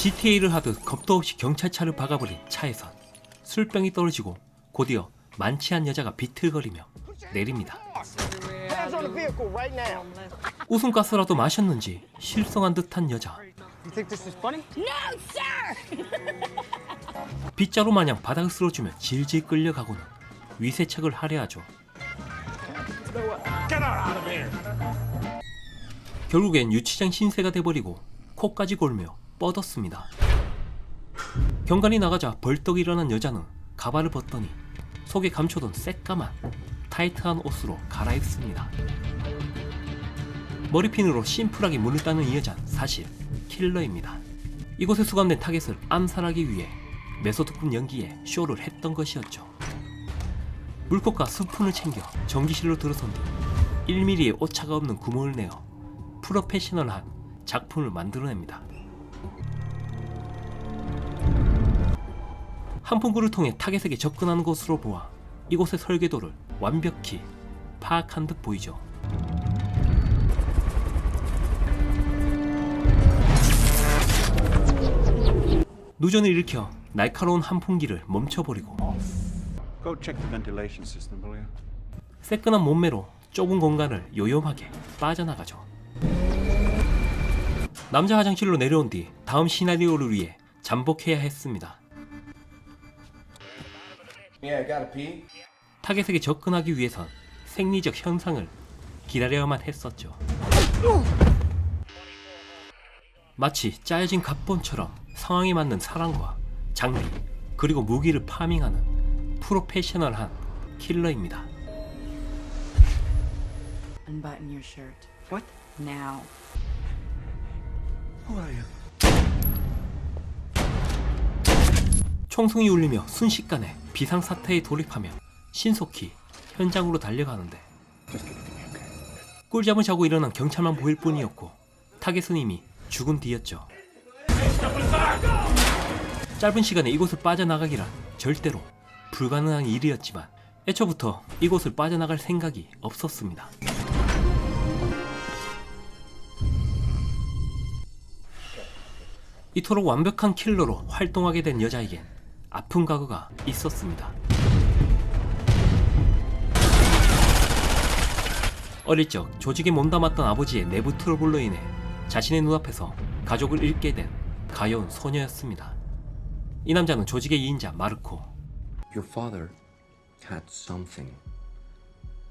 GTA를 하듯 겁도 없이 경찰차를 박아버린 차에선 술병이 떨어지고 곧이어 만취한 여자가 비틀거리며 내립니다. 웃음가스라도 마셨는지 실성한 듯한 여자. 빗자루 마냥 바닥을 쓸어주며 질질 끌려가고는 위세척을 할애하죠. 결국엔 유치장 신세가 돼버리고 코까지 골며 뻗었습니다. 경관이 나가자 벌떡 일어난 여자는 가발을 벗더니 속에 감춰둔 새까만 타이트한 옷으로 갈아입습니다. 머리핀으로 심플하게 문을 따는 이 여자는 사실 킬러입니다. 이곳에 수감된 타겟을 암살하기 위해 메소드급 연기에 쇼를 했던 것이었죠. 물컵과 스푼을 챙겨 전기실로 들어선 뒤 1mm의 오차가 없는 구멍을 내어 프로페셔널한 작품을 만들어냅니다. 한풍구를 통해 타겟에게 접근하는 것으로 보아 이곳의 설계도를 완벽히 파악한 듯 보이죠. 누전을 일으켜 날카로운 한풍기를 멈춰버리고 새끈한 몸매로 좁은 공간을 요염하게 빠져나가죠. 남자 화장실로 내려온 뒤 다음 시나리오를 위해 잠복해야 했습니다. 타겟에게 접근하기 위해선 생리적 현상을 기다려야만 했었죠. 마치 짜여진 갑본처럼 상황에 맞는 사랑과 장비 그리고 무기를 파밍하는 프로페셔널한 킬러입니다. Unbutton your shirt. What? Now. Who are you? 총성이 울리며 순식간에 비상사태에 돌입하며 신속히 현장으로 달려가는데 꿀잠을 자고 일어난 경찰만 보일 뿐이었고 타겟은 이미 죽은 뒤였죠. 짧은 시간에 이곳을 빠져나가기란 절대로 불가능한 일이었지만 애초부터 이곳을 빠져나갈 생각이 없었습니다. 이토록 완벽한 킬러로 활동하게 된 여자에겐 아픈 과거가 있었습니다. 어릴 적 조직에 몸담았던 아버지의 내부 트러블로 인해 자신의 눈앞에서 가족을 잃게 된 가여운 소녀였습니다. 이 남자는 조직의 2인자 마르코. Your father had something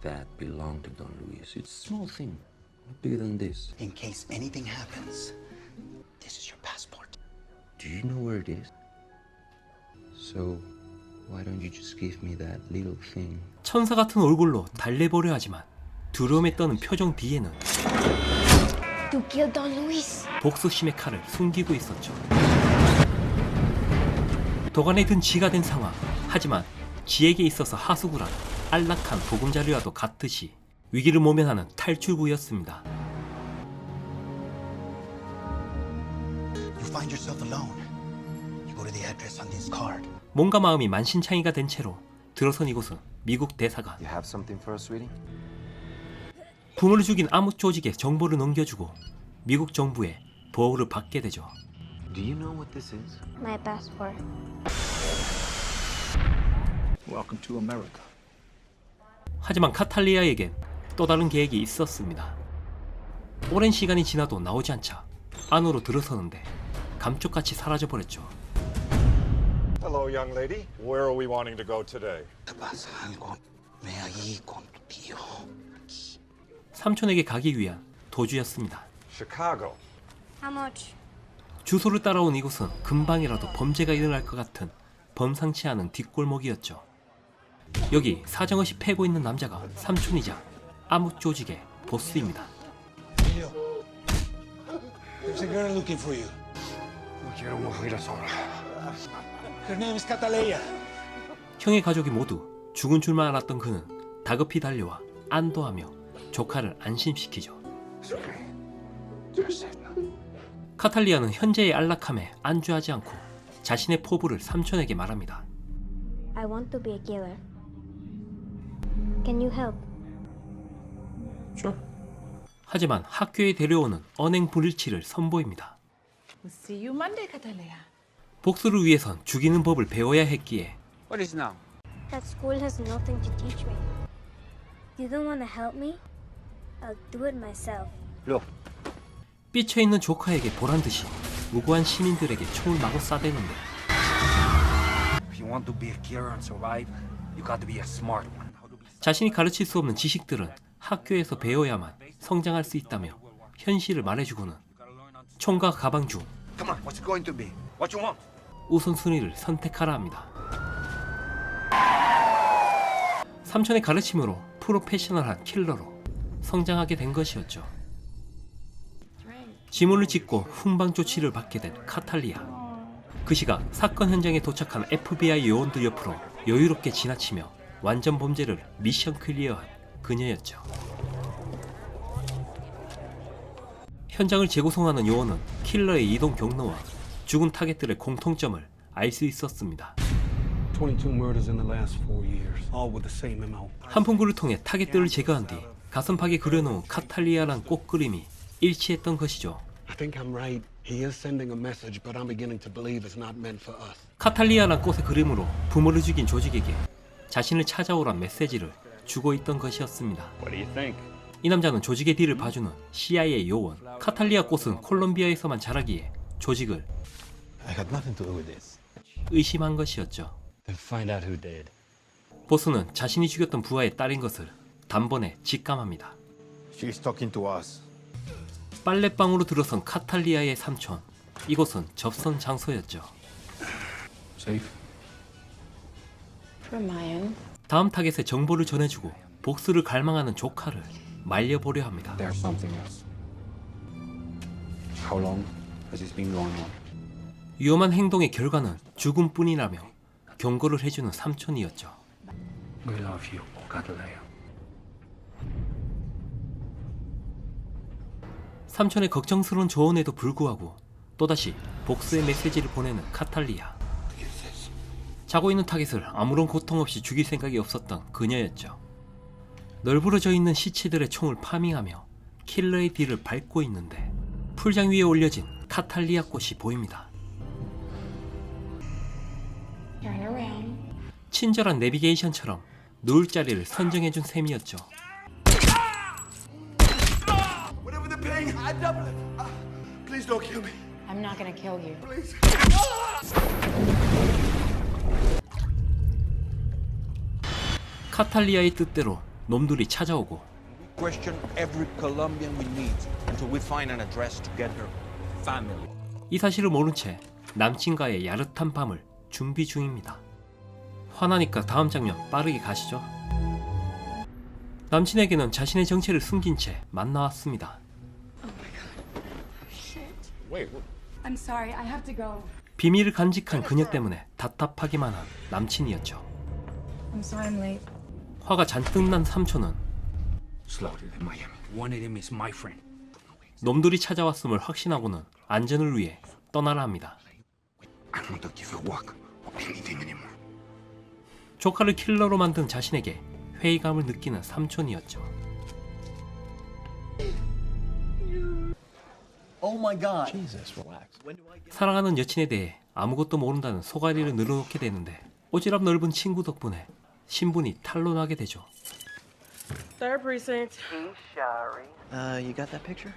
that belonged to Don Luis. It's a small thing, not bigger than this. In case anything happens, this is your passport. Do you know where it is? So, why don't you just give me that little thing? 천사 같은 얼굴로 달래보려 하지만 두려움에 떠는 표정 뒤에는 To kill Don Luis. 복수심의 칼을 숨기고 있었죠. 도관에 든 쥐가 된 상황. 하지만 쥐에게 있어서 하수구란 안락한 보금자리와도 같듯이 위기를 모면하는 탈출구였습니다. You find yourself alone. You go to the address on this card. 몸과 마음이 만신창이가 된 채로 들어선 이곳은 미국 대사관. You have something for us, sweetie? 부모를 죽인 암흑 조직에 정보를 넘겨주고 미국 정부의 보호를 받게 되죠. Do you know what this is? My passport. Welcome to America. 하지만 카탈리아에겐 또 다른 계획이 있었습니다. 오랜 시간이 지나도 나오지 않자 안으로 들어서는데 감쪽같이 사라져버렸죠. Hello, young lady. Where are we wanting to go today? ¿Te pasa algo? Ve allí con tu tío. 삼촌에게 가기 위한 도주였습니다. Chicago. How much? 주소를 따라온 이곳은 금방이라도 범죄가 일어날 것 같은 범상치 않은 뒷골목이었죠. 여기 사정없이 패고 있는 남자가 삼촌이자 암흑 조직의 보스입니다. There's a girl looking for you. No quiero morir sola. Her name is Cataleya. 형의 가족이 모두 죽은 줄만 알았던 그는 다급히 달려와 안도하며 조카를 안심시키죠. It's okay. You're safe now. 카탈리아는 현재의 안락함에 안주하지 않고 자신의 포부를 삼촌에게 말합니다. I want to be a killer. Can you help? 하지만 학교에 데려오는 언행 불일치를 선보입니다. We'll see you Monday, Catalina. 복수를 위해선 죽이는 법을 배워야 했기에 What is now? That school has nothing to teach me. You don't want to help me? I'll do it myself. Look, 삐쳐있는 조카에게 보란듯이 무고한 시민들에게 총을 마구 쏴대는데 if you want to be a killer and survive, you got to be a smart one. How to be 자신이 가르칠 수 없는 지식들은 학교에서 배워야만 성장할 수 있다며 현실을 말해주고는 총과 가방 중 Come on, what's it going to be? What you want? 우선순위를 선택하라 합니다. 삼촌의 가르침으로 프로페셔널한 킬러로 성장하게 된 것이었죠. 지문을 찍고 훈방 조치를 받게 된 카탈리아. 그 시각 사건 현장에 도착한 FBI 요원들 옆으로 여유롭게 지나치며 완전 범죄를 미션 클리어한 그녀였죠. 현장을 재구성하는 요원은 킬러의 이동 경로와 죽은 타겟들의 공통점을 알 수 있었습니다. 22 murders in the last 4 years, all with the same MO. 한풍구를 통해 타겟들을 제거한 뒤 가슴팍에 그려놓은 카탈리아란 꽃그림이 일치했던 것이죠. I think I'm right. He is sending a message, but I'm beginning to believe it's not meant for us. 카탈리아란 꽃의 그림으로 부모를 죽인 조직에게 자신을 찾아오란 메시지를 주고 있던 것이었습니다. 이 남자는 조직의 뒤를 봐주는 CIA 요원. 카탈리아 꽃은 콜롬비아에서만 자라기에 조직을 I had nothing to do with this. 의심한 것이었죠. Then find out who did. 보스는 자신이 죽였던 부하의 딸인 것을 단번에 직감합니다. She's talking to us. 빨래방으로 들어선 카탈리아의 삼촌. 이곳은 접선 장소였죠. Safe? For Mayan. 다음 타겟에 정보를 전해주고 복수를 갈망하는 조카를 말려보려 합니다. There's something else. How long has this been going on? 위험한 행동의 결과는 죽음뿐이라며 경고를 해주는 삼촌이었죠. We love you, Catalina. 삼촌의 걱정스러운 조언에도 불구하고 또다시 복수의 메시지를 보내는 카탈리아. 자고 있는 타겟을 아무런 고통 없이 죽일 생각이 없었던 그녀였죠. 널브러져 있는 시체들의 총을 파밍하며 킬러의 뒤를 밟고 있는데 풀장 위에 올려진 카탈리아 꽃이 보입니다. Turn around. 친절한 내비게이션처럼 누울 자리를 선정해준 셈이었죠. Whatever the pain, I double it. Please don't kill me. I'm not gonna kill you. 카탈리아의 뜻대로 놈들이 찾아오고 question every Colombian we meet until we find an address to get her family. 이 사실을 모른 채 남친과의 야릇한 밤을 준비 중입니다. 화나니까 다음 장면 빠르게 가시죠. 남친에게는 자신의 정체를 숨긴 채 만나왔습니다. I'm sorry, I have to go. 비밀을 간직한 그녀 때문에 답답하기만 한 남친이었죠. I'm sorry I'm late. 화가 잔뜩 난 삼촌은 Slaughtered in Miami. One of them is my friend. 놈들이 찾아왔음을 확신하고는 안전을 위해 떠나라 합니다. I don't want to give a walk or anything anymore. 조카를 킬러로 만든 자신에게 회의감을 느끼는 삼촌이었죠. Oh my God. Jesus, relax. 사랑하는 여친에 대해 아무것도 모른다는 소가리를 늘어놓게 되는데 오지랖 넓은 친구 덕분에 신분이 탄로나게 되죠. Third precinct. You got that picture?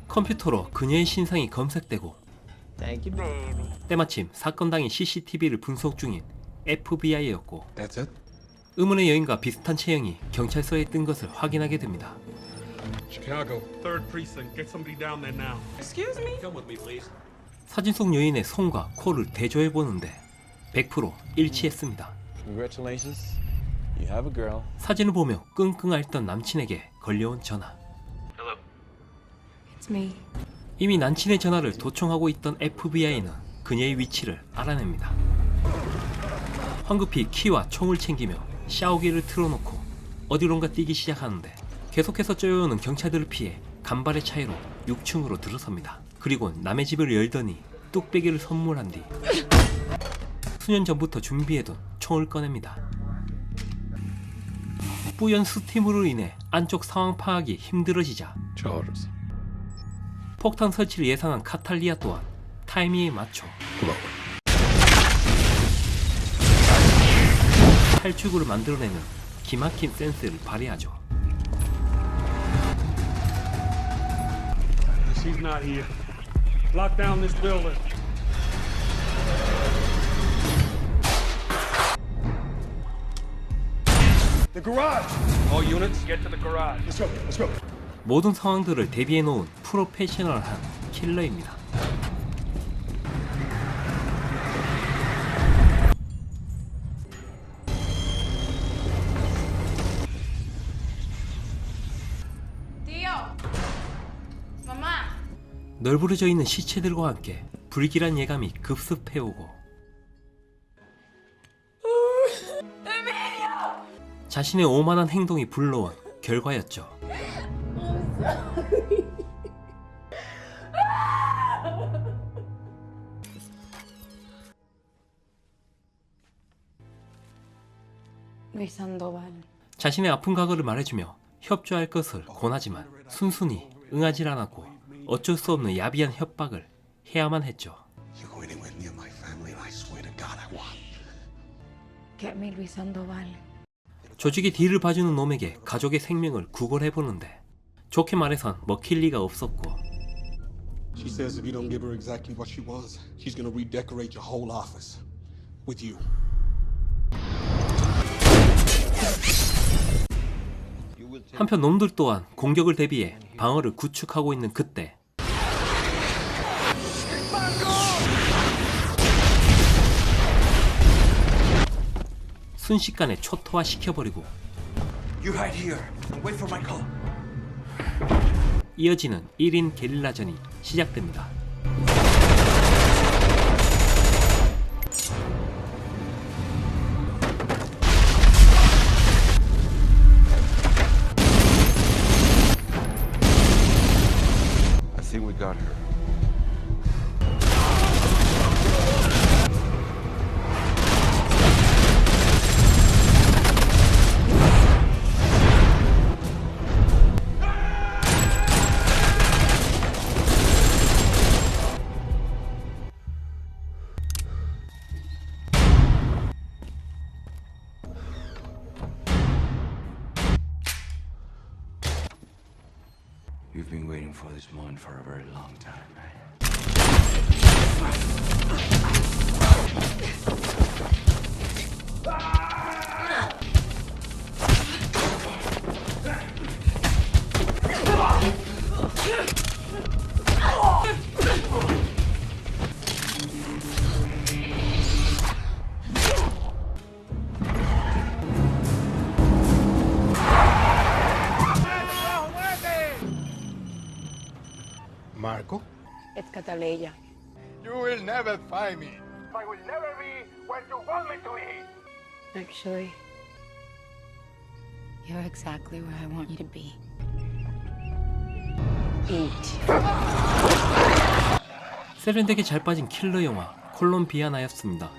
컴퓨터로 그녀의 신상이 검색되고 Thank you, baby. 때마침 사건 당일 CCTV를 분석 중인 FBI였고 That's it? 의문의 여인과 비슷한 체형이 경찰서에 뜬 것을 확인하게 됩니다. Chicago. Third precinct. Get somebody down there now. Excuse me? Come with me, please. 사진 속 여인의 손과 코를 대조해 보는데 100% 일치했습니다. Congratulations. You have a girl. 사진을 보며 끙끙 앓던 남친에게 걸려온 전화. It's me. 이미 남친의 전화를 도청하고 있던 FBI는 그녀의 위치를 알아냅니다. 황급히 키와 총을 챙기며 샤워기를 틀어놓고 어디론가 뛰기 시작하는데 계속해서 쫓아오는 경찰들을 피해 간발의 차이로 6층으로 들어섭니다. 그리고 남의 집을 열더니 뚝배기를 선물한 뒤 수년 전부터 준비해둔 총을 꺼냅니다. 뿌연 스팀으로 인해 안쪽 상황 파악이 힘들어지자 Charters. 폭탄 설치를 예상한 카탈리아 또한 타이밍에 맞춰 탈출구를 만들어내는 기막힌 센스를 발휘하죠. She's not here. Lock down this building. The garage! All units, get to the garage. Let's go, let's go. 모든 상황들을 대비해 놓은 프로페셔널한 킬러입니다. Tío! Mamá! 널브러져 있는 시체들과 함께 불길한 예감이 급습해오고 자신의 오만한 행동이 불러온 결과였죠. Luis Sandoval. 자신의 아픈 과거를 말해주며 협조할 것을 권하지만 순순히 응하지 않았고 어쩔 수 없는 야비한 협박을 해야만 했죠. You're going in with me and my family, and I swear to God I won't. Get me Luis Sandoval. 조직의 뒤를 봐주는 놈에게 가족의 생명을 구걸해보는데 좋게 말해선 먹힐 리가 없었고 She says if you don't give her exactly what she wants, she's gonna redecorate your whole office. With you. 한편 놈들 또한 공격을 대비해 방어를 구축하고 있는 그때 순식간에 초토화시켜버리고 You hide here and wait for my call. 이어지는 1인 게릴라전이 시작됩니다. I think we got her. You've been waiting for this moment for a very long time, right? Marco? It's Cataleya. You will never find me. I will never be where you want me to be. Actually, you're exactly where I want you to be. Eat. 세련되게 잘 빠진 킬러 영화 콜롬비아나였습니다.